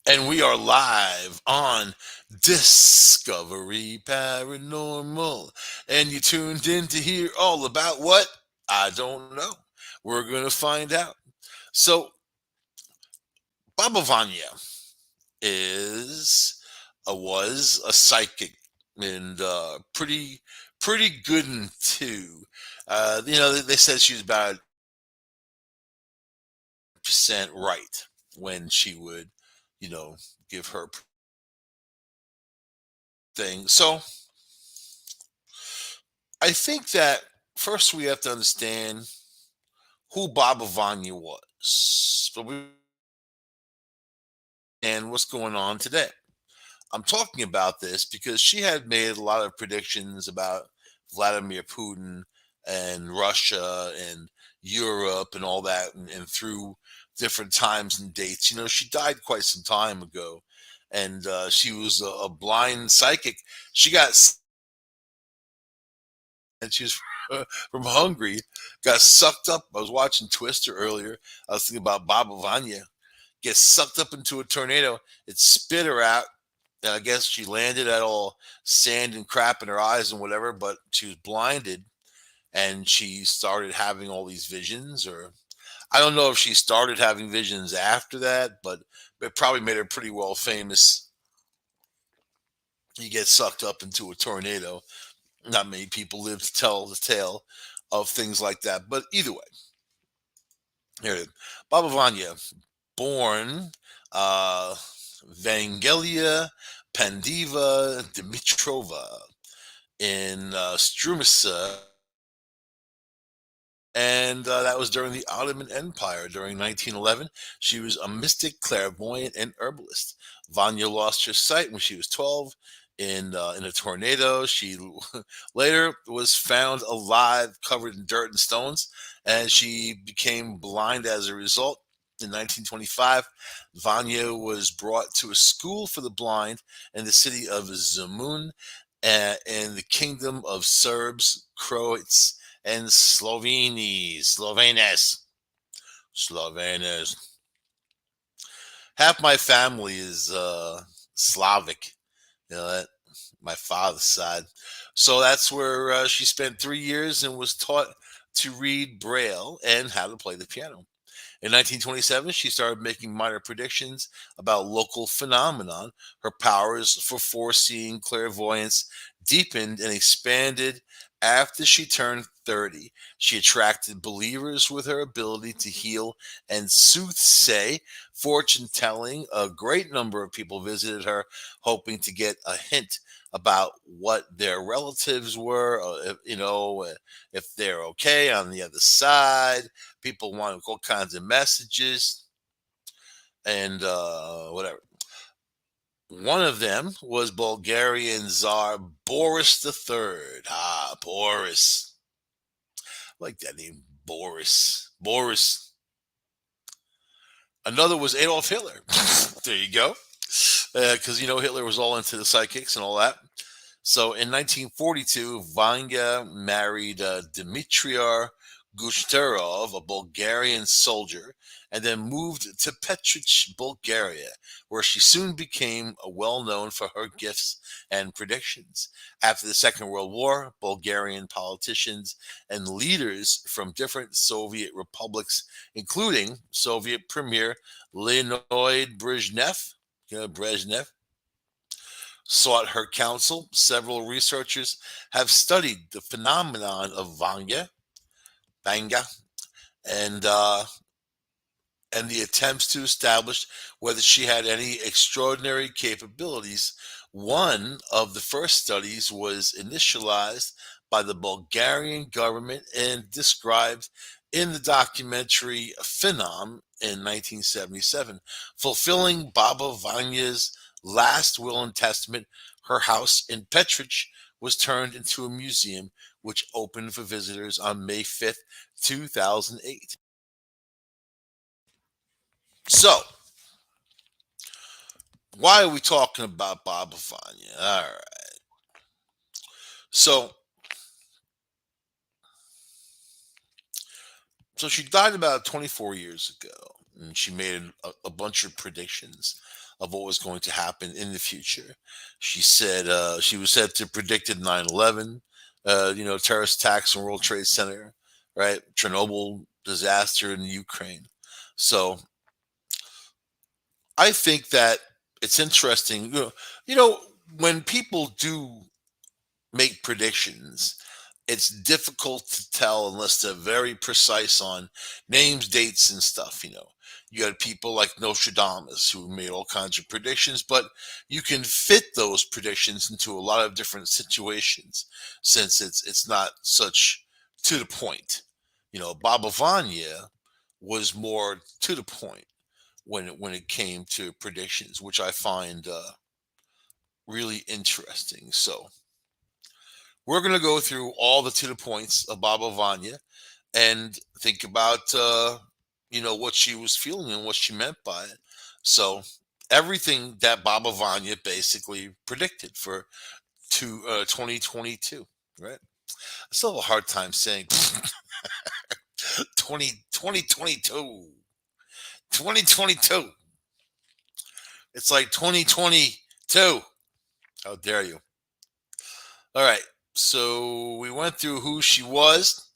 And we are live on Discovery Paranormal. And you tuned in to hear all about what? I don't know. We're going to find out. So, Baba Vanga is was a psychic and pretty good one too. They said she was about percent right when she would, you know, give her thing. So I think that first we have to understand who Baba Vanya was, and what's going on today. I'm talking about this because she had made a lot of predictions about Vladimir Putin and Russia and Europe and all that, and through different times and dates. She died quite some time ago, and she was a blind psychic. She got and she was from Hungary, got sucked up. I was watching Twister earlier. I was thinking about Baba Vanya. Gets sucked up into a tornado. It spit her out. And I guess she landed at all sand and crap in her eyes and whatever, but she was blinded and she started having all these visions. Or I don't know if she started having visions after that, but it probably made her pretty well famous. You get sucked up into a tornado. Not many people live to tell the tale of things like that. But either way, here it is. Baba Vanya, born uh, Vangeliya Pandeva Dimitrova in Strumica, and that was during the Ottoman Empire. During 1911, she was a mystic, clairvoyant, and herbalist. Vanya lost her sight when she was 12 in a tornado. She later was found alive, covered in dirt and stones, and she became blind as a result. In 1925, Vanya was brought to a school for the blind in the city of Zemun, in the kingdom of Serbs, Croats, and Slovenes. Half my family is Slavic. That my father's side. So that's where she spent 3 years and was taught to read Braille and how to play the piano. In 1927, she started making minor predictions about local phenomenon. Her powers for foreseeing clairvoyance deepened and expanded after she turned 30. She attracted believers with her ability to heal and soothsay, fortune telling. A great number of people visited her hoping to get a hint about what their relatives were, if they're okay on the other side. People want all kinds of messages and whatever. One of them was Bulgarian Tsar Boris III. Boris. I like that name, Boris. Boris. Another was Adolf Hitler. There you go. Because, Hitler was all into the psychics and all that. So in 1942, Vanga married Dimitriar Gushterov, a Bulgarian soldier, and then moved to Petrich, Bulgaria, where she soon became well known for her gifts and predictions. After the Second World War, Bulgarian politicians and leaders from different Soviet republics, including Soviet Premier Leonid Brezhnev, sought her counsel. Several researchers have studied the phenomenon of Vanga, and the attempts to establish whether she had any extraordinary capabilities. One of the first studies was initialized by the Bulgarian government and described in the documentary Phenom in 1977, fulfilling Baba Vanya's last will and testament. Her house in Petrich was turned into a museum, which opened for visitors on May 5th, 2008. So, why are we talking about Baba Vanya? All right. So, so she died about 24 years ago. and she made a bunch of predictions of what was going to happen in the future. She said she was said to predicted 9/11, terrorist attacks on World Trade Center, right? Chernobyl disaster in Ukraine. So I think that it's interesting. When people do make predictions, it's difficult to tell unless they're very precise on names, dates, and stuff. You had people like Nostradamus who made all kinds of predictions, but you can fit those predictions into a lot of different situations since it's not such to the point. Baba Vanga was more to the point when it came to predictions, which I find really interesting. So we're going to go through all the to the points of Baba Vanga and think about what she was feeling and what she meant by it. So everything that Baba Vanga basically predicted for 2022, right? I still have a hard time saying 2022. 2022. It's like 2022. How dare you? All right. So we went through who she was,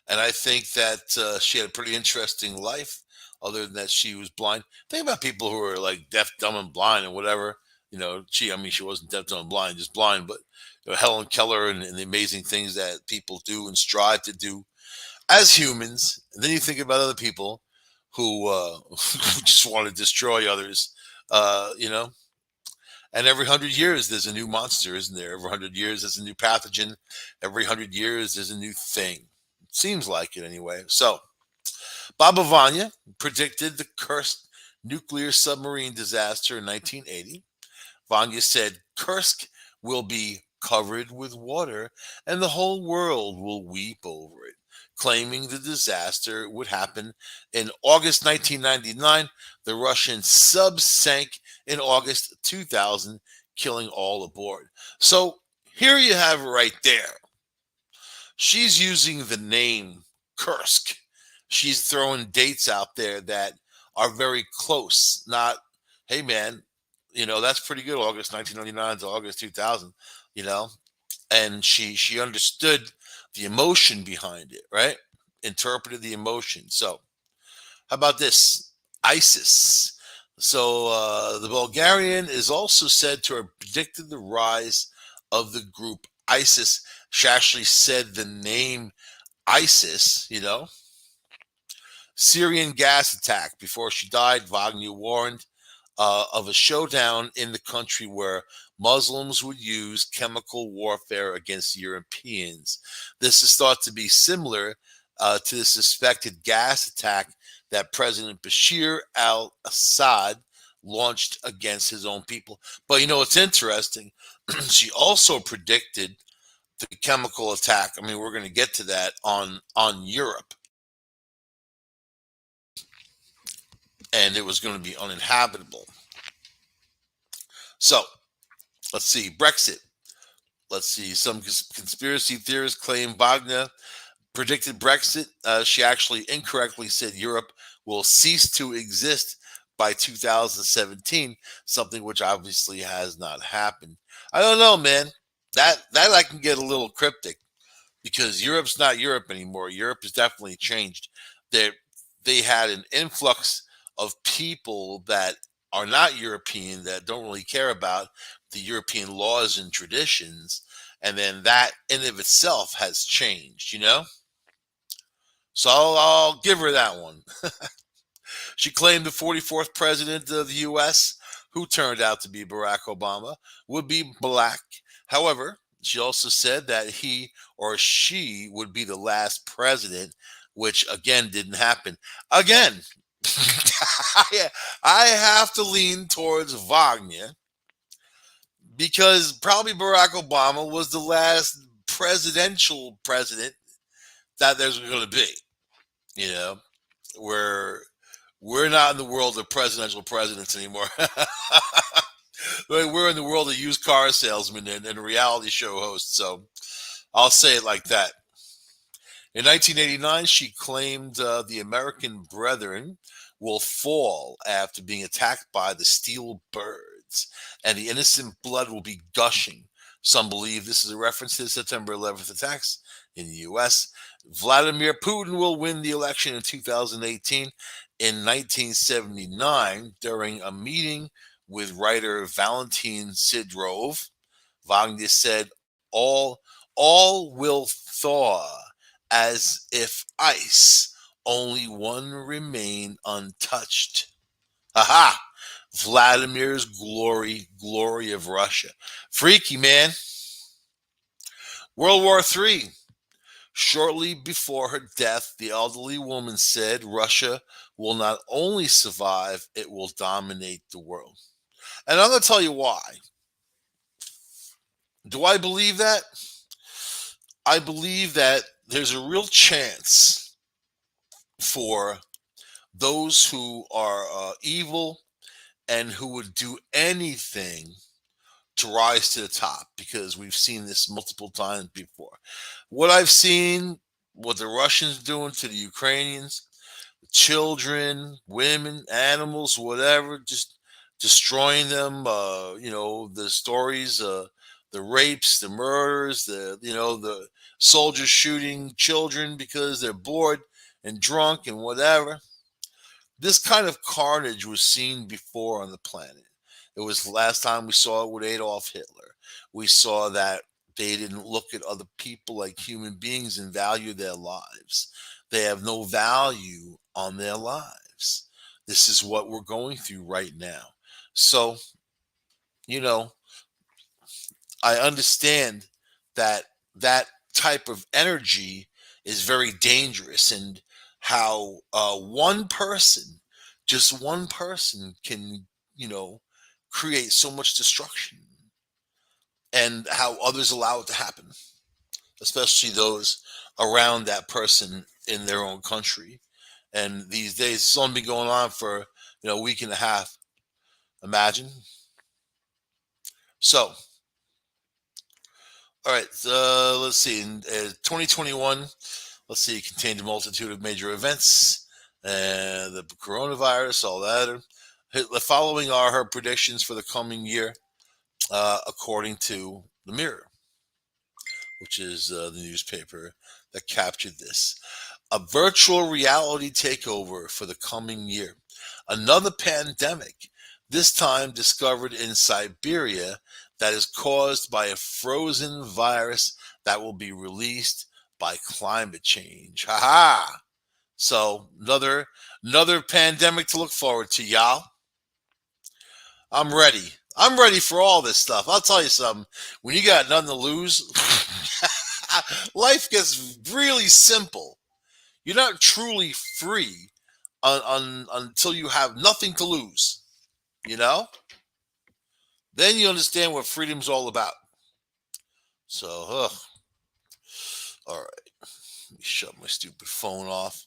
and I think that she had a pretty interesting life, other than that she was blind. Think about people who are like deaf, dumb, and blind, and whatever. She wasn't deaf, dumb, and blind, just blind. But Helen Keller and the amazing things that people do and strive to do as humans. And then you think about other people who who just want to destroy others. You know, and every 100 years, there's a new monster, isn't there? Every 100 years, there's a new pathogen. Every 100 years, there's a new thing. Seems like it anyway. So, Baba Vanga predicted the cursed nuclear submarine disaster in 1980. Vanga said Kursk will be covered with water and the whole world will weep over it, claiming the disaster would happen in August 1999. The Russian sub sank in August 2000, killing all aboard. So here you have it right there. She's using the name Kursk. She's throwing dates out there that are very close. Not, hey man, that's pretty good. August 1999 to August 2000. You know, and she understood the emotion behind it, right? Interpreted the emotion. So how about this? ISIS. So the Bulgarian is also said to have predicted the rise of the group ISIS. She actually said the name ISIS, Syrian gas attack. Before she died, Wagner warned of a showdown in the country where Muslims would use chemical warfare against Europeans. This is thought to be similar to the suspected gas attack that President Bashir al-Assad launched against his own people. But it's interesting. She also predicted the chemical attack. I mean, we're going to get to that on Europe. And it was going to be uninhabitable. So, let's see. Brexit. Let's see. Some conspiracy theorists claim Wagner predicted Brexit. She actually incorrectly said Europe will cease to exist by 2017, something which obviously has not happened. I don't know, man. That I can get a little cryptic because Europe's not Europe anymore. Europe has definitely changed. They had an influx of people that are not European, that don't really care about the European laws and traditions. And then that in of itself has changed, So I'll give her that one. She claimed the 44th president of the U.S., who turned out to be Barack Obama, would be black. However, she also said that he or she would be the last president, which again didn't happen. Again, I have to lean towards Wagner because probably Barack Obama was the last presidential president that there's going to be. Where we're not in the world of presidential presidents anymore. We're in the world of used car salesmen and reality show hosts. So I'll say it like that. In 1989, she claimed the American Brethren will fall after being attacked by the steel birds, and the innocent blood will be gushing. Some believe this is a reference to the September 11th attacks in the U.S. Vladimir Putin will win the election in 2018. In 1979, during a meeting with writer Valentin Sidorov, Wagner said, all will thaw as if ice, only one remain untouched. Aha! Vladimir's glory of Russia. Freaky, man. World War III. Shortly before her death, the elderly woman said Russia will not only survive, it will dominate the world. And I'm going to tell you why. Do I believe that? I believe that there's a real chance for those who are evil and who would do anything to rise to the top, because we've seen this multiple times before. What I've seen, what the Russians doing to the Ukrainians, children, women, animals, whatever, just destroying them. The stories, the rapes, the murders, the soldiers shooting children because they're bored and drunk and whatever. This kind of carnage was seen before on the planet. It was the last time we saw it with Adolf Hitler. We saw that they didn't look at other people like human beings and value their lives. They have no value on their lives. This is what we're going through right now. So, you know, I understand that that type of energy is very dangerous, and how one person, just one person, can, create so much destruction, and how others allow it to happen, especially those around that person in their own country. And these days, it's only been going on for a week and a half. Imagine. So, all right. Let's see. In 2021, let's see, it contained a multitude of major events, and the coronavirus, all that. The following are her predictions for the coming year, according to the Mirror, which is the newspaper that captured this. A virtual reality takeover for the coming year. Another pandemic, this time discovered in Siberia, that is caused by a frozen virus that will be released by climate change. Ha ha! So another pandemic to look forward to, y'all. I'm ready. I'm ready for all this stuff. I'll tell you something. When you got nothing to lose, life gets really simple. You're not truly free until you have nothing to lose. Then you understand what freedom's all about. So, all right. Let me shut my stupid phone off.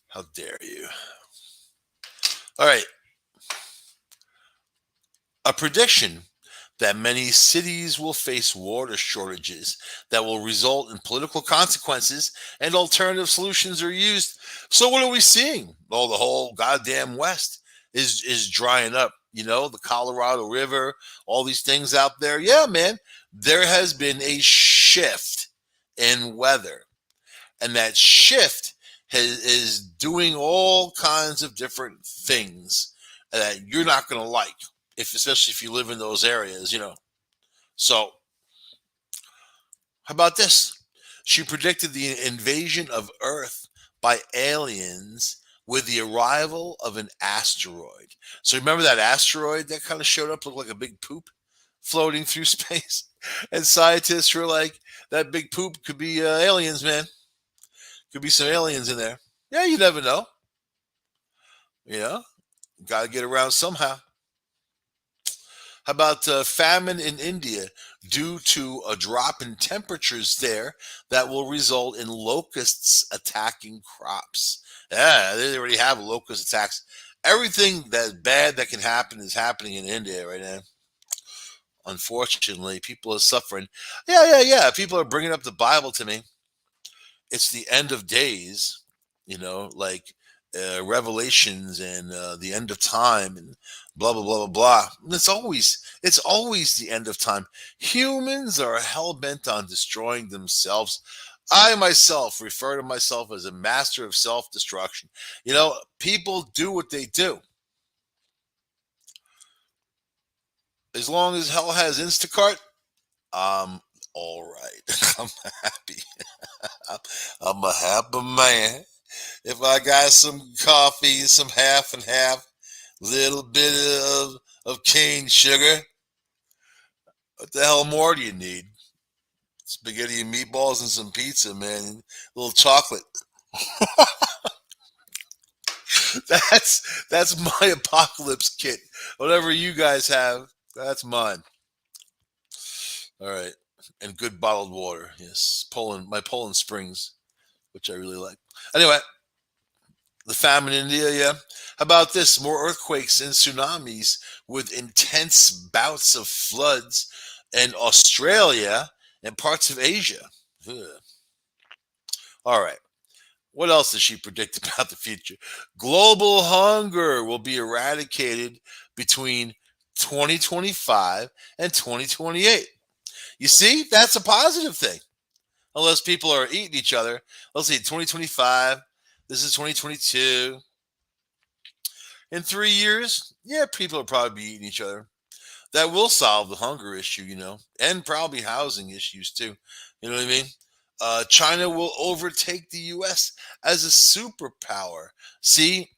How dare you? All right. A prediction that many cities will face water shortages that will result in political consequences, and alternative solutions are used. So what are we seeing? Oh, the whole goddamn West is drying up. The Colorado River, all these things out there. Yeah, man, there has been a shift in weather, and that shift is doing all kinds of different things that you're not going to like, especially if you live in those areas. So, how about this? She predicted the invasion of Earth by aliens with the arrival of an asteroid. So remember that asteroid that kind of showed up, looked like a big poop floating through space? And scientists were like, that big poop could be aliens, man. Could be some aliens in there. Yeah, you never know. Got to get around somehow. How about famine in India due to a drop in temperatures there that will result in locusts attacking crops? Yeah, they already have locust attacks. Everything that's bad that can happen is happening in India right now. Unfortunately, people are suffering. Yeah. People are bringing up the Bible to me. It's the end of days, like revelations and the end of time and blah blah blah blah blah. And it's always the end of time. Humans are hell bent on destroying themselves. I myself refer to myself as a master of self destruction. People do what they do. As long as hell has Instacart, I'm all right. I'm happy. I'm a happy man. If I got some coffee, some half and half, little bit of cane sugar, what the hell more do you need? Spaghetti and meatballs and some pizza, man. A little chocolate. That's my apocalypse kit. Whatever you guys have, that's mine. All right. And good bottled water. Yes. Poland Springs, which I really like. Anyway, the famine in India, yeah. How about this? More earthquakes and tsunamis with intense bouts of floods in Australia and parts of Asia. Ugh. All right. What else does she predict about the future? Global hunger will be eradicated between 2025 and 2028. You see, that's a positive thing. Unless people are eating each other. Let's see, 2025. This is 2022. In 3 years, yeah, people will probably be eating each other. That will solve the hunger issue, and probably housing issues too. You know what I mean? China will overtake the U.S. as a superpower. See,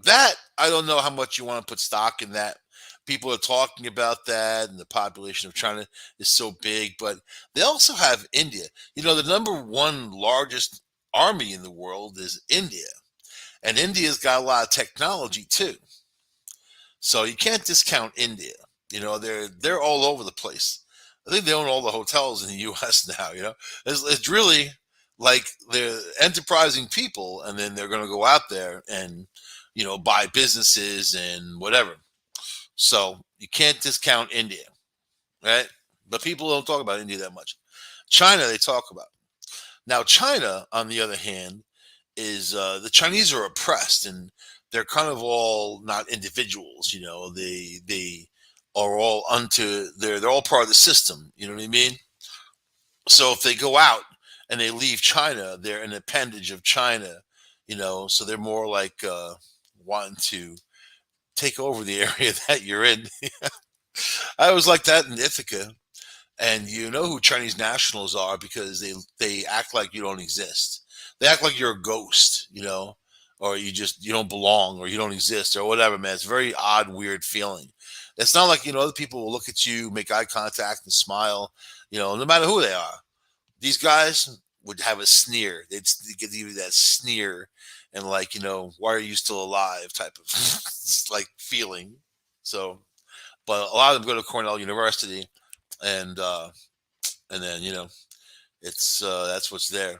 that, I don't know how much you want to put stock in that. People are talking about that, and the population of China is so big, but they also have India. The number one largest army in the world is India, and India's got a lot of technology too. So you can't discount India. They're all over the place. I think they own all the hotels in the U.S. now. It's really like they're enterprising people, and then they're going to go out there and buy businesses and whatever. So you can't discount India, right? But people don't talk about India that much. China, they talk about. Now, China, on the other hand, is the Chinese are oppressed, and they're kind of all not individuals. They are all they're all part of the system. You know what I mean? So if they go out and they leave China, they're an appendage of China. So they're more like wanting to take over the area that you're in. I was like that in Ithaca. And you know who Chinese nationals are because they act like you don't exist. They act like you're a ghost, or you don't belong or you don't exist or whatever, man. It's a very odd, weird feeling. It's not like other people will look at you, make eye contact, and smile, no matter who they are. These guys would have a sneer. They'd give you that sneer and like, why are you still alive type of like feeling. So, but a lot of them go to Cornell University, and then it's that's what's there.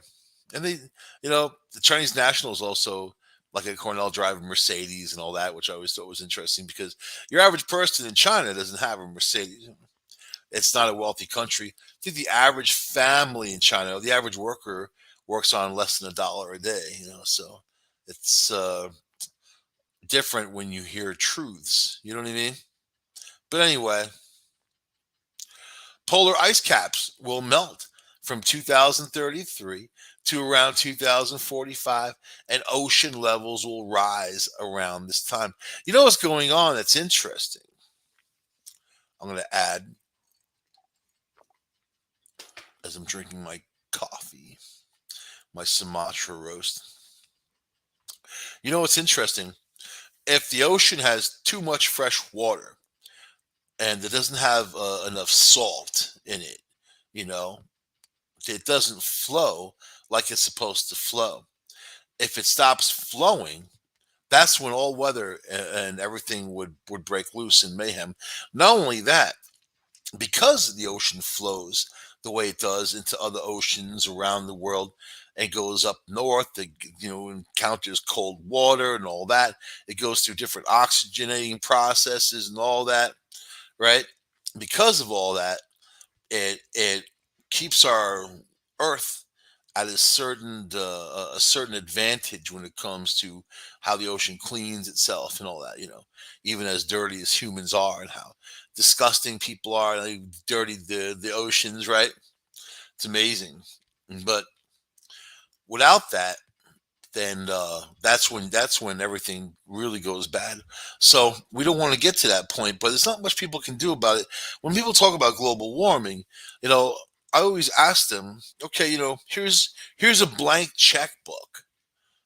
And the Chinese nationals also, like at Cornell, drive a Mercedes and all that, which I always thought was interesting because your average person in China doesn't have a Mercedes. It's not a wealthy country. I think the average family in China, the average worker, works on less than $1 a day. So it's different when you hear truths. You know what I mean? But anyway, polar ice caps will melt from 2033 to around 2045, and ocean levels will rise around this time. You know what's going on that's interesting? I'm going to add, as I'm drinking my coffee, my Sumatra roast. You know what's interesting? If the ocean has too much fresh water and it doesn't have enough salt in it, you know, it doesn't flow like it's supposed to flow. If it stops flowing, that's when all weather and everything would break loose in mayhem. Not only that, because the ocean flows the way it does into other oceans around the world and goes up north, it encounters cold water and all that. It goes through different oxygenating processes and all that, right? Because of all that, it keeps our Earth at a certain advantage when it comes to how the ocean cleans itself and all that. Even as dirty as humans are, and how disgusting people are, and they dirty the oceans, right? It's amazing. But without that, then that's when everything really goes bad. So we don't want to get to that point, but there's not much people can do about it. When people talk about global warming, you know, I always ask them, okay, here's a blank checkbook.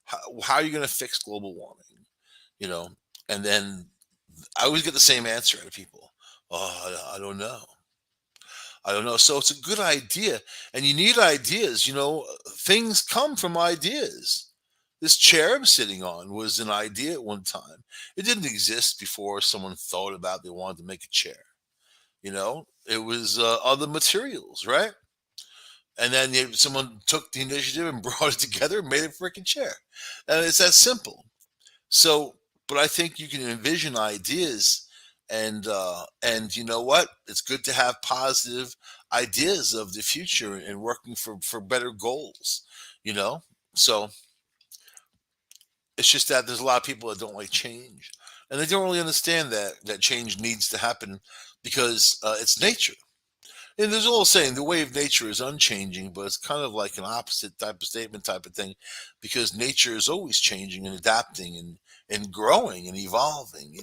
How are you going to fix global warming? You know, and then I always get the same answer out of people. Oh, I don't know. I don't know. So it's a good idea, and you need ideas. Things come from ideas. This chair I'm sitting on was an idea at one time. It didn't exist before someone thought about they wanted to make a chair. It was other materials, right? And then someone took the initiative and brought it together and made a freaking chair. And it's that simple. So, but I think you can envision ideas, and you know what? It's good to have positive ideas of the future and working for better goals. You know, so it's just that there's a lot of people that don't like change, and they don't really understand that change needs to happen because it's nature. And there's a old saying, the way of nature is unchanging, but it's kind of like an opposite type of statement type of thing, because nature is always changing and adapting and growing and evolving.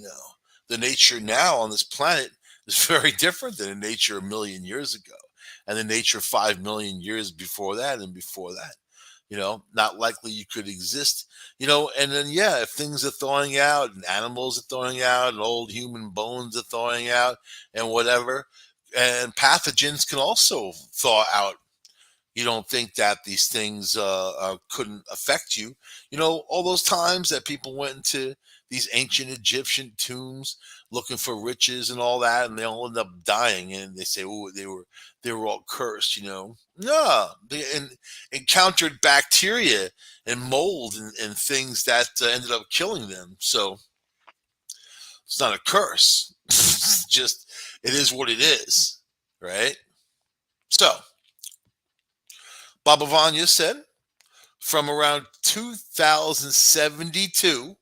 The nature now on this planet is very different than the nature a million years ago, and the nature 5 million years before that and before that. Not likely you could exist. And then, yeah, if things are thawing out and animals are thawing out and old human bones are thawing out and whatever, and pathogens can also thaw out. You don't think that these things couldn't affect you. All those times that people went into these ancient Egyptian tombs looking for riches and all that, and they all end up dying, and they say, "Oh, they were all cursed." No, they encountered bacteria and mold and things that ended up killing them. So it's not a curse. It's just it is what it is, right? So Baba Vanga said, from around 2072,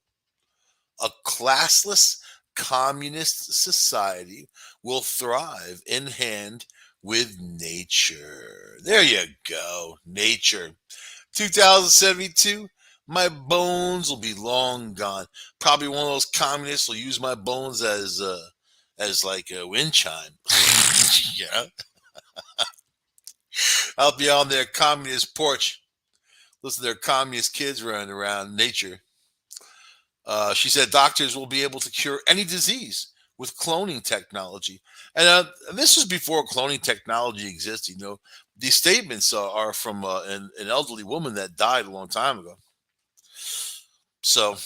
a classless communist society will thrive in hand with nature. There you go, nature. 2072, my bones will be long gone. Probably one of those communists will use my bones as like a wind chime. Yeah, I'll be on their communist porch. Listen to their communist kids running around nature. She said doctors will be able to cure any disease with cloning technology. And this was before cloning technology existed. These statements are from an elderly woman that died a long time ago. So,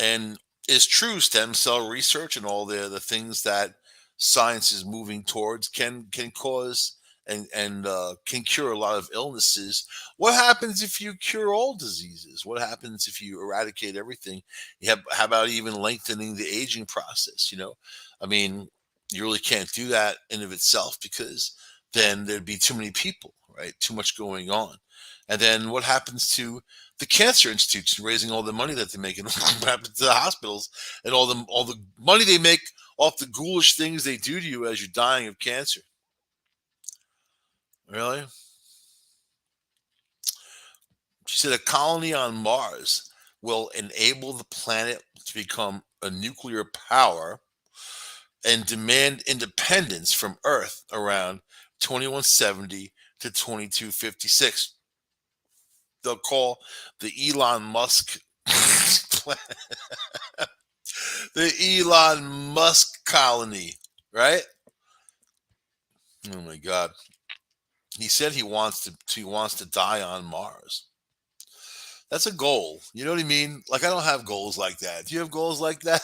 and it's true, stem cell research and all the things that science is moving towards can cause and can cure a lot of illnesses. What happens if you cure all diseases? What happens if you eradicate everything? How about even lengthening the aging process? I mean, you really can't do that in of itself, because then there'd be too many people, right? Too much going on. And then what happens to the cancer institutes and raising all the money that they make, and what happens to the hospitals and all the money they make off the ghoulish things they do to you as you're dying of cancer? Really? She said a colony on Mars will enable the planet to become a nuclear power and demand independence from Earth around 2170 to 2256. They'll call the Elon Musk the Elon Musk colony, right? Oh my God. He said he wants to die on Mars. That's a goal. You know what I mean? Like, I don't have goals like that. Do you have goals like that?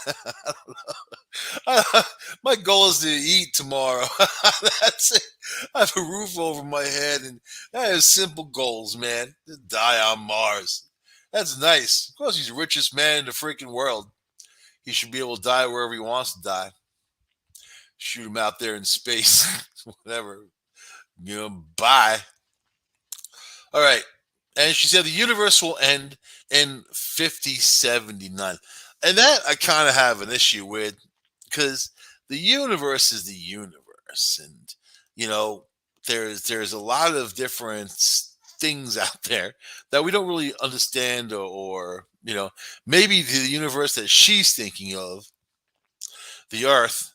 My goal is to eat tomorrow. That's it. I have a roof over my head, and I have simple goals, man. To die on Mars. That's nice. Of course, he's the richest man in the freaking world. He should be able to die wherever he wants to die. Shoot him out there in space, whatever. Bye. All right. And she said the universe will end in 5079. And that I kind of have an issue with because the universe is the universe. And, you know, there's a lot of different things out there that we don't really understand or maybe the universe that she's thinking of, the earth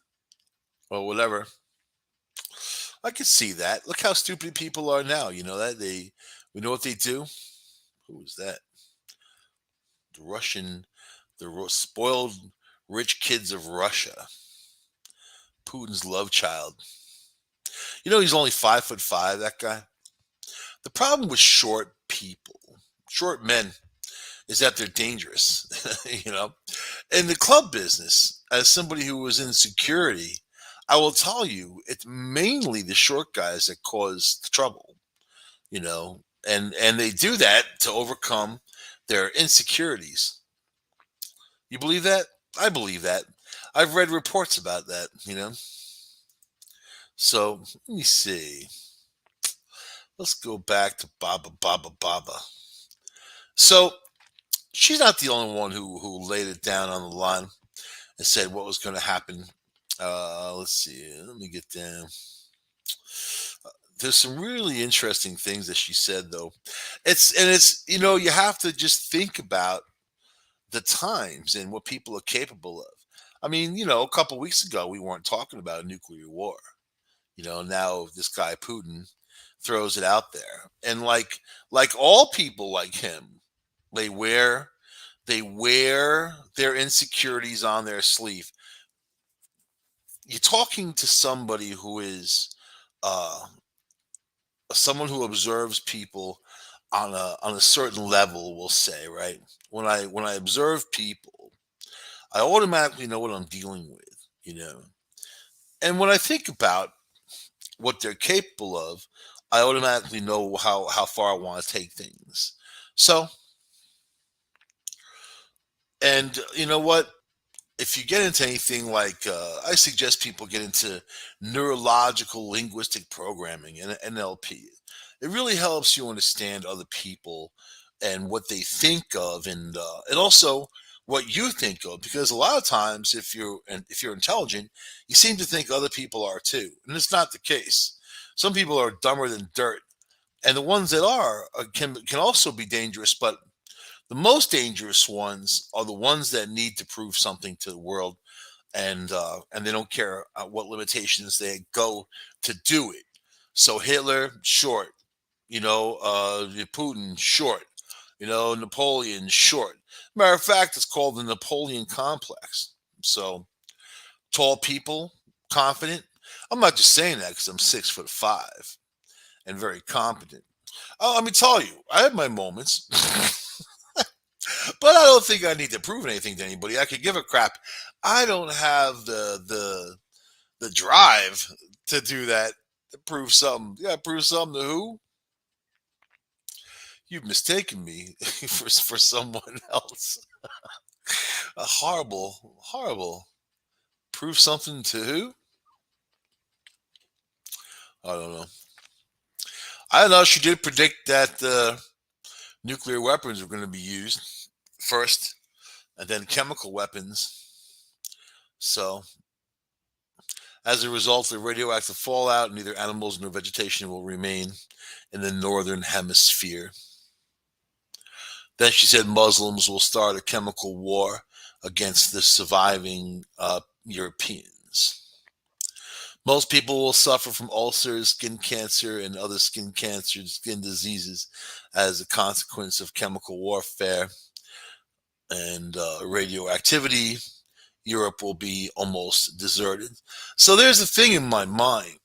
or whatever. I could see that. Look how stupid people are now. You know that we know what they do. Who was that? The Russian, spoiled rich kids of Russia. Putin's love child. You know he's only 5'5". That guy. The problem with short people, short men, is that they're dangerous. you know, in the club business, as somebody who was in security, I will tell you it's mainly the short guys that cause the trouble. And they do that to overcome their insecurities. You believe that? I believe that. I've read reports about that. So let me see. Let's go back to Baba. So she's not the only one who laid it down on the line and said what was going to happen. Let's see. Let me get down. There's some really interesting things that she said, though. It's you have to just think about the times and what people are capable of. I mean, a couple weeks ago we weren't talking about a nuclear war. Now this guy Putin throws it out there, and like all people like him, they wear their insecurities on their sleeve. You're talking to somebody who is uh, someone who observes people on a certain level. We'll say, right? When I observe people, I automatically know what I'm dealing with. And when I think about what they're capable of, I automatically know how far I want to take things. So, and you know what? If you get into anything like, I suggest people get into neurological linguistic programming and NLP. It really helps you understand other people and what they think of, and also what you think of. Because a lot of times, if you're intelligent, you seem to think other people are too, and it's not the case. Some people are dumber than dirt, and the ones that can also be dangerous. But the most dangerous ones are the ones that need to prove something to the world, and they don't care what limitations they go to do it. So Hitler, short. Putin, short. Napoleon, short. Matter of fact, it's called the Napoleon complex. So tall people, confident. I'm not just saying that because I'm 6'5" and very competent. Oh, let me tell you, I have my moments. But I don't think I need to prove anything to anybody. I could give a crap. I don't have the drive to do that. To prove something. Yeah, prove something to who? You've mistaken me for someone else. A horrible, horrible. Prove something to who? I don't know. I don't know. She did predict that nuclear weapons were going to be used first, and then chemical weapons. So as a result of radioactive fallout, neither animals nor vegetation will remain in the northern hemisphere. Then she said Muslims will start a chemical war against the surviving Europeans. Most people will suffer from ulcers, skin cancer, and other skin diseases as a consequence of chemical warfare and radioactivity. Europe will be almost deserted. So there's a thing in my mind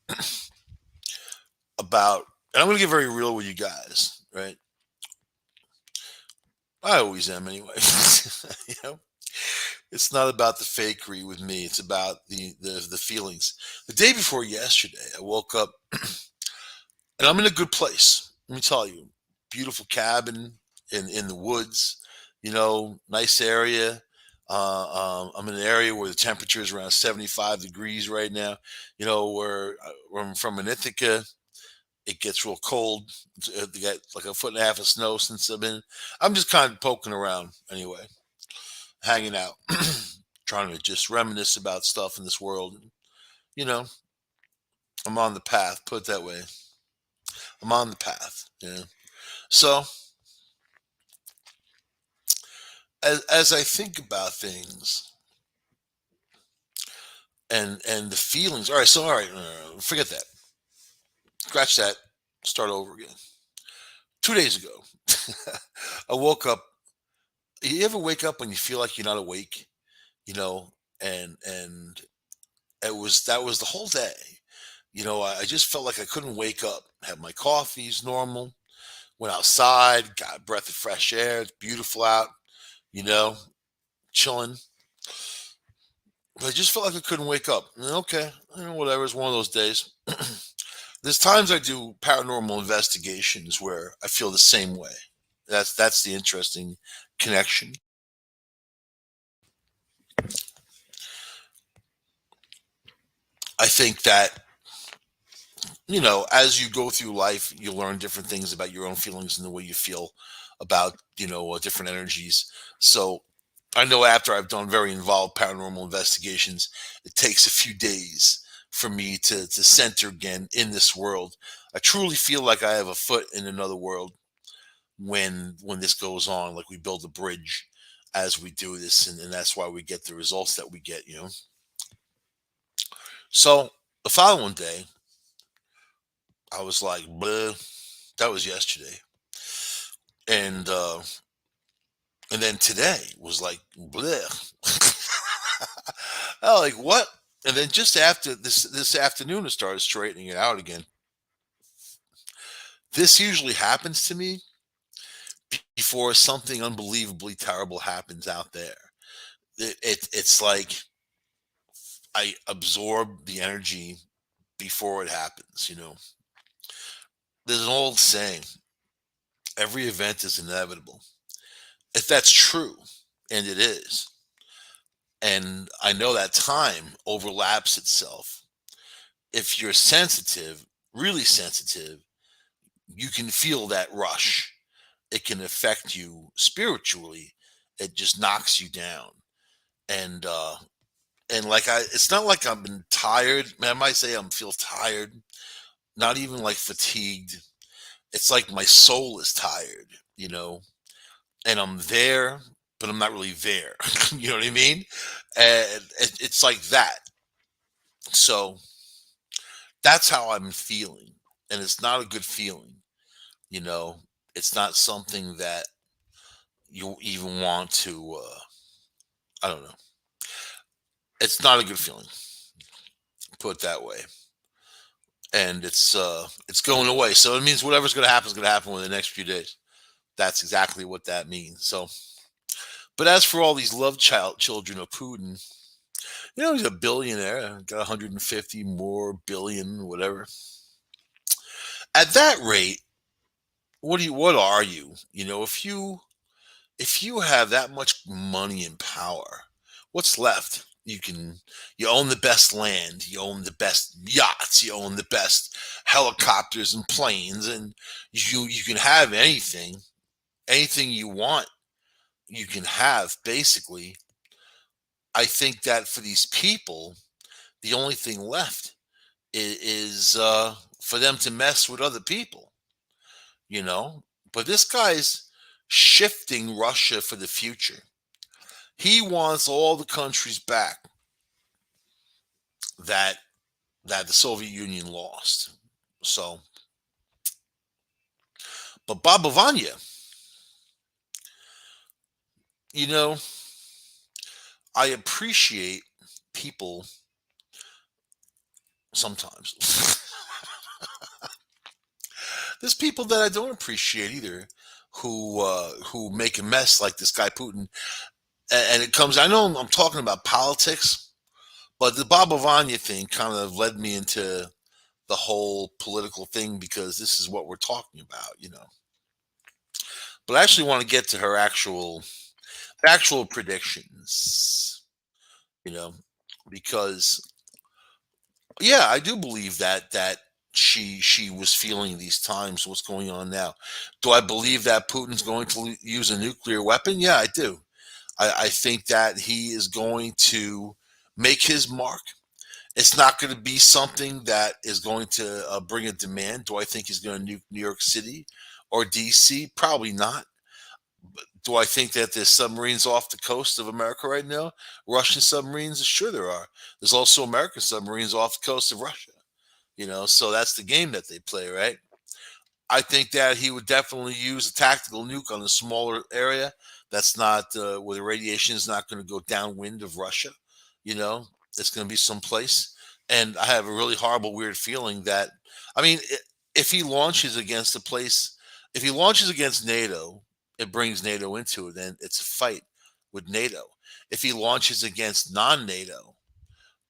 about, and I'm going to get very real with you guys, right? I always am anyway. you know, it's not about the fakery with me. It's about the feelings. The day before yesterday, I woke up and I'm in a good place. Let me tell you, beautiful cabin in the woods. Nice area. I'm in an area where the temperature is around 75 degrees right now. Where I'm from in Ithaca, It gets real cold. They got like a foot and a half of snow since I've been. I'm just kind of poking around anyway, hanging out, trying to just reminisce about stuff in this world. You know, I'm on the path. Put it that way. I'm on the path. So as I think about things and the feelings. All right. So all right. Forget that. Scratch that. Start over again. 2 days ago, I woke up. You ever wake up when you feel like you're not awake? You know, and that was the whole day. I just felt like I couldn't wake up. Had my coffees normal. Went outside, got a breath of fresh air. It's beautiful out. You know, chilling. But I just felt like I couldn't wake up. Okay, whatever. It's one of those days. There's times I do paranormal investigations where I feel the same way. That's the interesting connection. I think that as you go through life, you learn different things about your own feelings and the way you feel about different energies. So I know after I've done very involved paranormal investigations, it takes a few days for me to center again in this world. I truly feel like I have a foot in another world when this goes on. Like we build a bridge as we do this, and that's why we get the results that we get. So the following day, I was like, bleh, that was yesterday. And then today was like bleh. I like what? And then just after this afternoon, I started straightening it out again. This usually happens to me before something unbelievably terrible happens out there. It's like I absorb the energy before it happens. There's an old saying: every event is inevitable. If that's true, and it is, and I know that time overlaps itself. If you're sensitive, really sensitive, you can feel that rush. It can affect you spiritually. It just knocks you down. And like it's not like I've been tired. I might say I'm feel tired, not even like fatigued. It's like my soul is tired, you know, and I'm there, but I'm not really there. You know what I mean? And it's like that. So that's how I'm feeling, and it's not a good feeling. You know, it's not something that you even want to. I don't know. It's not a good feeling. Put it that way. And it's going away. So it means whatever's going to happen is going to happen within the next few days. That's exactly what that means. So, but as for all these love children of Putin, he's a billionaire, got 150 more billion, whatever. At that rate, what are you? If you have that much money and power, what's left? You own the best land, you own the best yachts, you own the best helicopters and planes, and you can have anything you want, you can have basically. I think that for these people, the only thing left is for them to mess with other people, you know. But this guy's shifting Russia for the future. He wants all the countries back that the Soviet Union lost. So, but Baba Vanya, you know, I appreciate people sometimes. There's people that I don't appreciate either, who make a mess like this guy Putin. And it comes. I know I'm talking about politics, but the Baba Vanya thing kind of led me into the whole political thing because this is what we're talking about. But I actually want to get to her actual predictions, you know, because yeah, I do believe that she was feeling these times. What's going on now? Do I believe that Putin's going to use a nuclear weapon? Yeah, I do. I think that he is going to make his mark. It's not going to be something that is going to bring a demand. Do I think he's going to nuke New York City or DC? Probably not. Do I think that there's submarines off the coast of America right now? Russian submarines? Sure, there are. There's also American submarines off the coast of Russia. So that's the game that they play, right? I think that he would definitely use a tactical nuke on a smaller area that's not where the radiation is not going to go downwind of Russia. You know, it's going to be someplace. And I have a really horrible, weird feeling that, I mean, if he launches against a place, if he launches against NATO, it brings NATO into it, then it's a fight with NATO. If he launches against non NATO,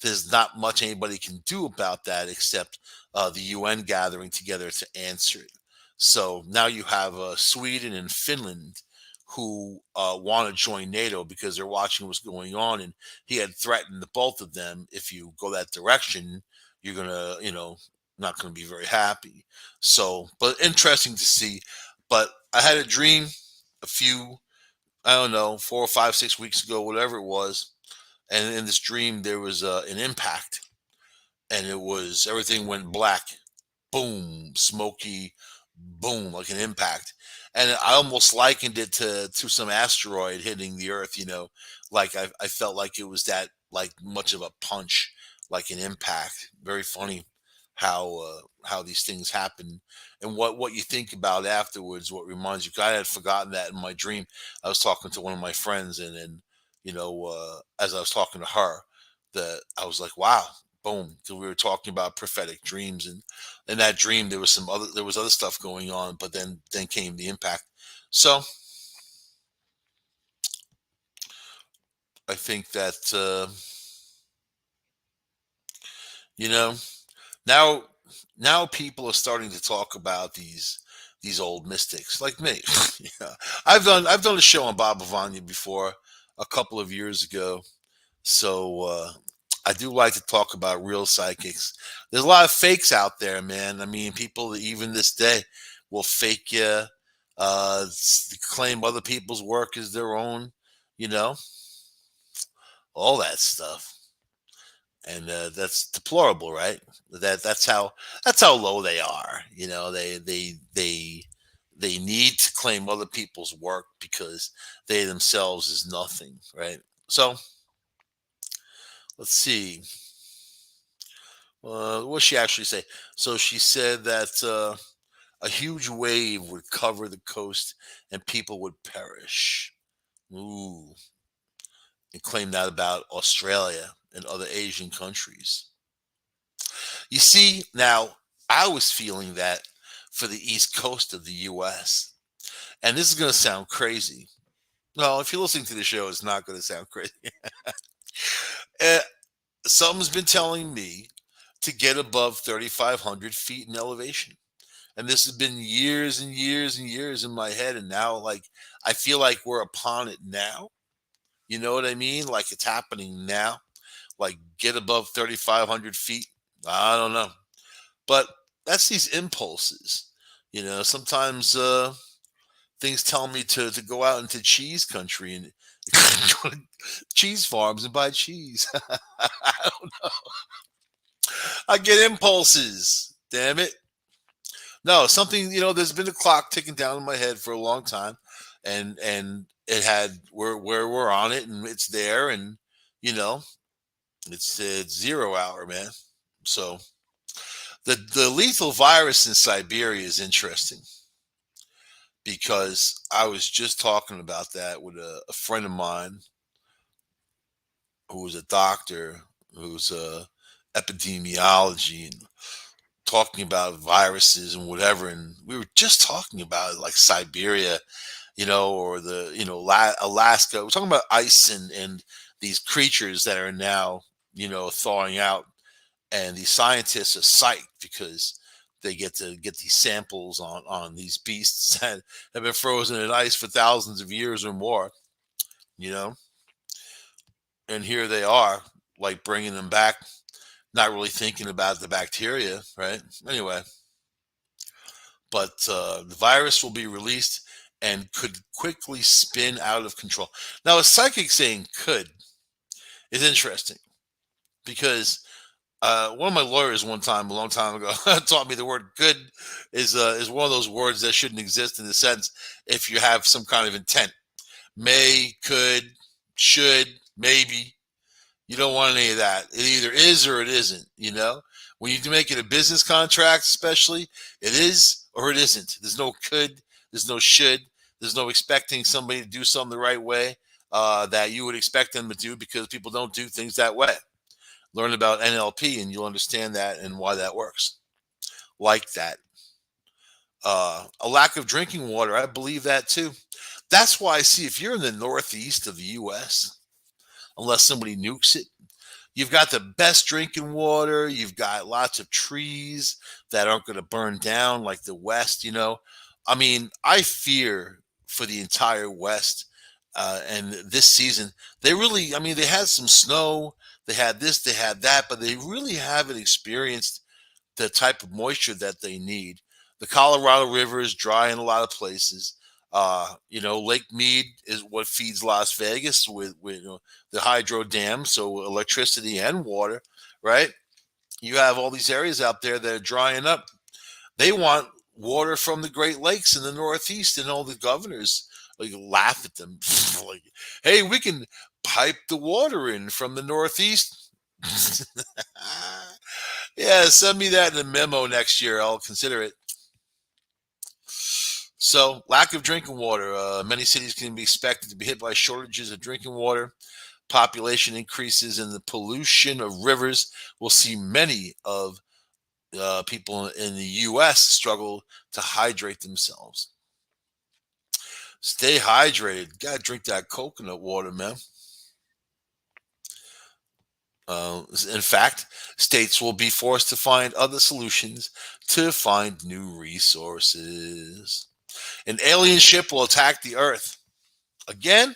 there's not much anybody can do about that except the UN gathering together to answer it. So now you have Sweden and Finland who want to join NATO because they're watching what's going on, and he had threatened the both of them. If you go that direction, you're gonna, not gonna be very happy. So, but interesting to see. But I had a dream a few, I don't know, 4 or 5, 6 weeks ago, whatever it was, and in this dream there was an impact, and it was everything went black, boom, smoky, boom, like an impact. And I almost likened it to some asteroid hitting the earth, like I felt like it was that, like, much of a punch, like an impact. Very funny how these things happen, and what you think about afterwards, what reminds you. 'Cause I had forgotten that in my dream. I was talking to one of my friends, and then, as I was talking to her, that I was like, wow, boom, because we were talking about prophetic dreams, and in that dream there was other stuff going on, but then came the impact. So I think that you know now now people are starting to talk about these old mystics like me. Yeah. I've done a show on Baba Vanga before, a couple of years ago. So I do like to talk about real psychics. There's a lot of fakes out there, man. I mean, people that even this day will fake you, claim other people's work as their own, you know, all that stuff, and that's deplorable, right? That's how low they are. They need to claim other people's work because they themselves is nothing, right? So let's see. What she actually say? So she said that a huge wave would cover the coast and people would perish. Ooh, and claim that about Australia and other Asian countries. You see, now I was feeling that for the east coast of the U.S. And this is going to sound crazy. Well, if you're listening to the show, it's not going to sound crazy. uh, Something's been telling me to get above 3,500 feet in elevation. And this has been years and years and years in my head. And now, like, I feel like we're upon it now. You know what I mean? Like it's happening now. Like, get above 3,500 feet. I don't know. But that's these impulses. Sometimes things tell me to go out into cheese country and go to cheese farms and buy cheese. I don't know. I get impulses. Damn it. No, something, there's been a clock ticking down in my head for a long time, and it had we're on it, and it's there, and you know, it's 0 hour, man. So the lethal virus in Siberia is interesting because I was just talking about that with a friend of mine who was a doctor, who's epidemiology, and talking about viruses and whatever, and we were just talking about like Siberia, or the Alaska. We're talking about ice and these creatures that are now thawing out, and these scientists are psyched because they get to get these samples on these beasts that have been frozen in ice for thousands of years or more, you know, and here they are, like bringing them back not really thinking about the bacteria, right? Anyway, but the virus will be released and could quickly spin out of control. Now, a psychic saying could is interesting because one of my lawyers one time, a long time ago, taught me the word "could" is one of those words that shouldn't exist in the sense if you have some kind of intent. May, could, should, maybe. You don't want any of that. It either is or it isn't, you know? When you make it a business contract, especially, it is or it isn't. There's no could, there's no should, there's no expecting somebody to do something the right way that you would expect them to do because people don't do things that way. Learn about NLP and you'll understand that and why that works. Like that. A lack of drinking water, I believe that too. That's why I see if you're in the northeast of the U.S., unless somebody nukes it, you've got the best drinking water. You've got lots of trees that aren't going to burn down like the West, you know. I mean, I fear for the entire West. And this season, they really, I mean, they had some snow, they had this, they had that, but they really haven't experienced the type of moisture that they need. The Colorado River is dry in a lot of places. You know, Lake Mead is what feeds Las Vegas with you know, the hydro dam, so electricity and water, right? You have all these areas out there that are drying up. They want water from the Great Lakes in the Northeast, and all the governors like laugh at them, like, "Hey, we can pipe the water in from the Northeast." Yeah, send me that in a memo next year. I'll consider it. So, lack of drinking water. Many cities can be expected to be hit by shortages of drinking water. Population increases and the pollution of rivers will see many of people in the U.S. struggle to hydrate themselves. Stay hydrated. Gotta drink that coconut water, man. In fact, states will be forced to find other solutions to find new resources. An alien ship will attack the Earth. Again,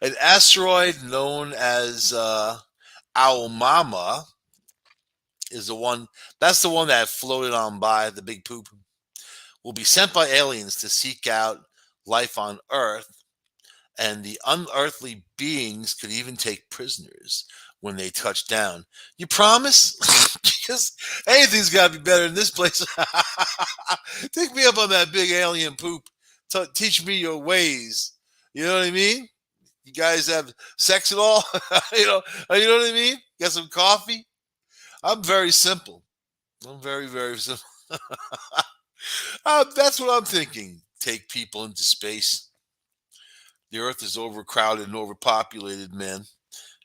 an asteroid known as Aomama is the one. That's the one that floated on by the big poop. Will be sent by aliens to seek out life on Earth, and the unearthly beings could even take prisoners when they touch down. You promise? Because anything's got to be better than this place. Take me up on that big alien poop. Teach me your ways. You know what I mean? You guys have sex at all? You know what I mean? Got some coffee? I'm very simple. I'm very, very simple. That's what I'm thinking. Take people into space. The Earth is overcrowded and overpopulated, man.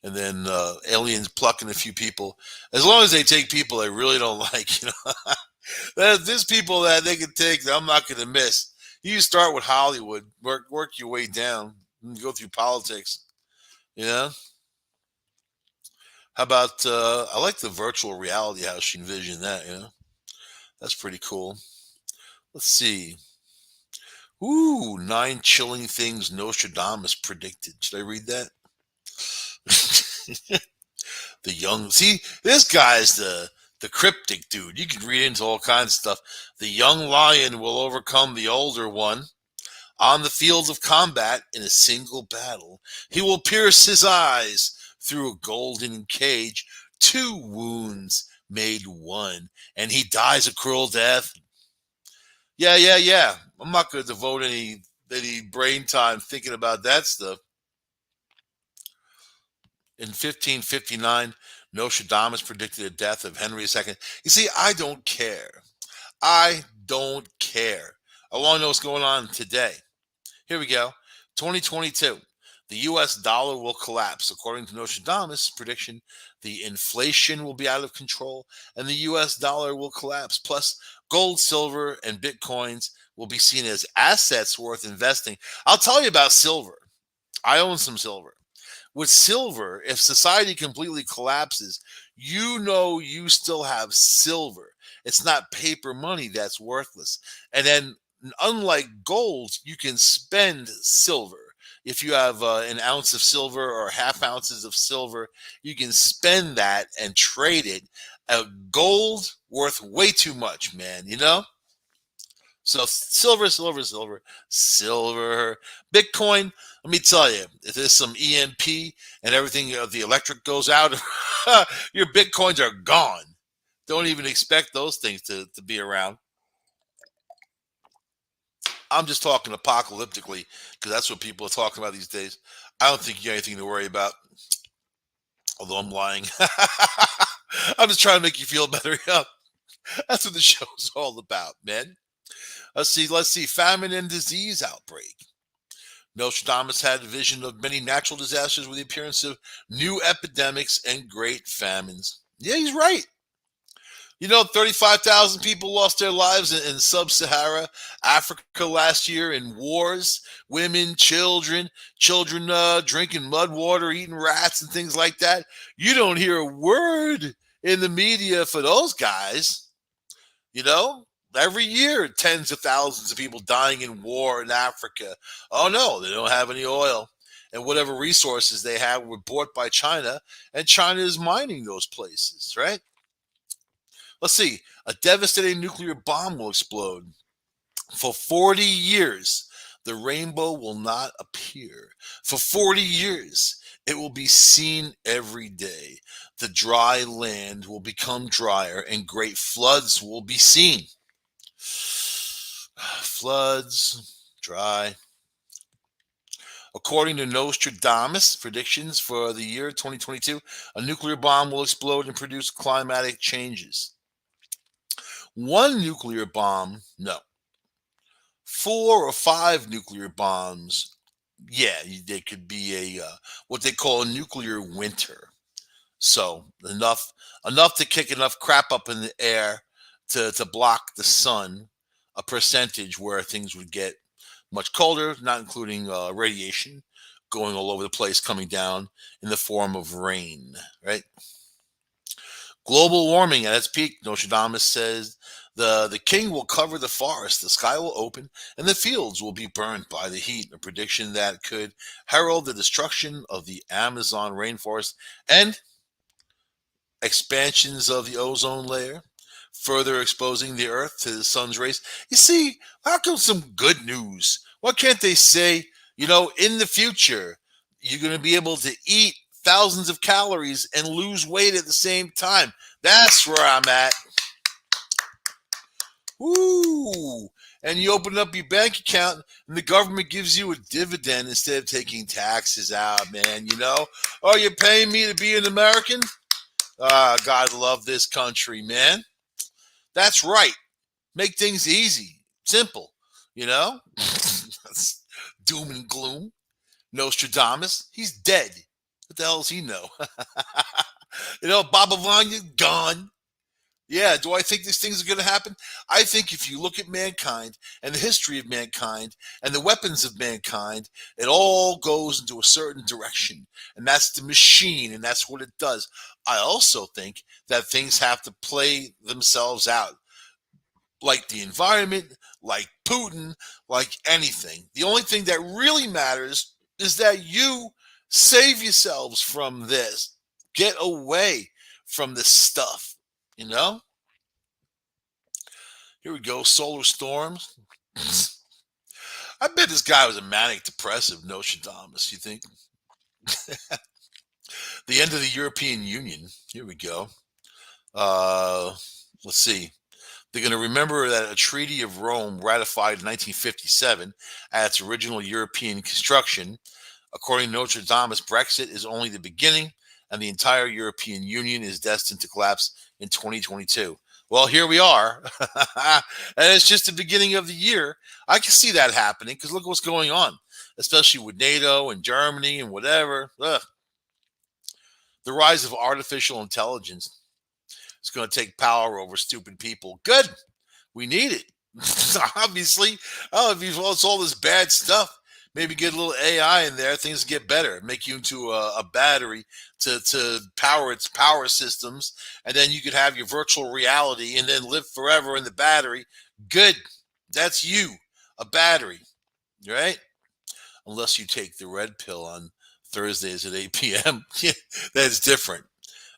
And then aliens plucking a few people. As long as they take people they really don't like, you know. There's people that they can take that I'm not going to miss. You start with Hollywood, work your way down, and go through politics. You know. How about I like the virtual reality how she envisioned that. You know, that's pretty cool. Let's see. Ooh, 9 chilling things Nostradamus predicted. Should I read that? The young, see, this guy's the cryptic dude. You can read into all kinds of stuff. The young lion will overcome the older one on the field of combat in a single battle. He will pierce his eyes through a golden cage. 2 wounds made one, and he dies a cruel death. Yeah, yeah, yeah. I'm not going to devote any brain time thinking about that stuff. In 1559, Nostradamus predicted the death of Henry II. You see, I don't care. I don't care. I want to know what's going on today. Here we go. 2022. The US dollar will collapse. According to Nostradamus' prediction, the inflation will be out of control and the US dollar will collapse. Plus, gold, silver, and bitcoins will be seen as assets worth investing. I'll tell you about silver. I own some silver. With silver, if society completely collapses, you know you still have silver. It's not paper money that's worthless. And then, unlike gold, you can spend silver. if you have an ounce of silver or half ounces of silver, you can spend that and trade it. Gold worth way too much, man. So silver, silver, silver, silver. Bitcoin. Let me tell you, if there's some EMP and everything, the electric goes out, your Bitcoins are gone. Don't even expect those things to be around. I'm just talking apocalyptically because that's what people are talking about these days. I don't think you got anything to worry about, although I'm lying. I'm just trying to make you feel better. Yeah, that's what the show's all about, man. Let's see. Famine and disease outbreak. Nostradamus had a vision of many natural disasters with the appearance of new epidemics and great famines. Yeah, he's right. 35,000 people lost their lives in sub-Sahara Africa last year in wars. Women, children drinking mud water, eating rats and things like that. You don't hear a word in the media for those guys. You know, every year, tens of thousands of people dying in war in Africa. Oh no, they don't have any oil. And whatever resources they have were bought by China, and China is mining those places, right? Let's see. A devastating nuclear bomb will explode. For 40 years, the rainbow will not appear. For 40 years, it will be seen every day. The dry land will become drier and great floods will be seen. Floods, dry. According to Nostradamus predictions for the year 2022, a nuclear bomb will explode and produce climatic changes. One nuclear bomb, no. 4 or 5 nuclear bombs, yeah, they could be a what they call a nuclear winter. So enough to kick enough crap up in the air to block the sun, a percentage where things would get much colder, not including radiation going all over the place, coming down in the form of rain, right? Global warming at its peak, Nostradamus says the king will cover the forest, the sky will open, and the fields will be burned by the heat. A prediction that could herald the destruction of the Amazon rainforest and expansions of the ozone layer, further exposing the earth to the sun's rays. You see, how come some good news? Why can't they say, in the future, you're going to be able to eat thousands of calories and lose weight at the same time? That's where I'm at. Ooh. And you open up your bank account and the government gives you a dividend instead of taking taxes out, man. Oh, you're paying me to be an American? God love this country, man. That's right. Make things easy, simple, That's doom and gloom. Nostradamus, he's dead. What the hell does he know? Baba Vanga, gone. Yeah, do I think these things are going to happen? I think if you look at mankind and the history of mankind and the weapons of mankind, it all goes into a certain direction. And that's the machine, and that's what it does. I also think that things have to play themselves out, like the environment, like Putin, like anything. The only thing that really matters is that you save yourselves from this. Get away from this stuff. Here we go. Solar storms. I bet this guy was a manic depressive Nostradamus. You think? The end of the European Union. Here we go. Let's see. They're going to remember that a Treaty of Rome ratified in 1957 at its original European construction. According to Nostradamus, Brexit is only the beginning, and the entire European Union is destined to collapse in 2022. Well, here we are, and it's just the beginning of the year. I can see that happening because look what's going on, especially with NATO and Germany and whatever. Ugh. The rise of artificial intelligence is going to take power over stupid people. Good. We need it. Obviously. Oh, if you've lost all this bad stuff, maybe get a little AI in there, things get better. Make you into a battery to power its power systems, and then you could have your virtual reality and then live forever in the battery. Good. That's you, a battery, right? unless you take the red pill on Thursdays at 8 p.m. That's different.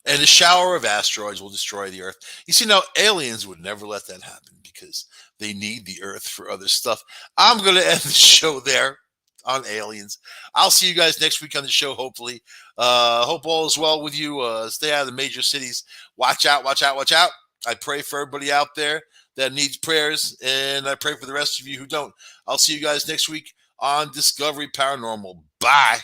And a shower of asteroids will destroy the Earth. You see, now aliens would never let that happen because they need the Earth for other stuff. I'm going to end the show there on aliens. I'll see you guys next week on the show, hopefully. Hope all is well with you. Stay out of the major cities. Watch out, watch out, watch out. I pray for everybody out there that needs prayers, and I pray for the rest of you who don't. I'll see you guys next week on Discovery Paranormal. Bye.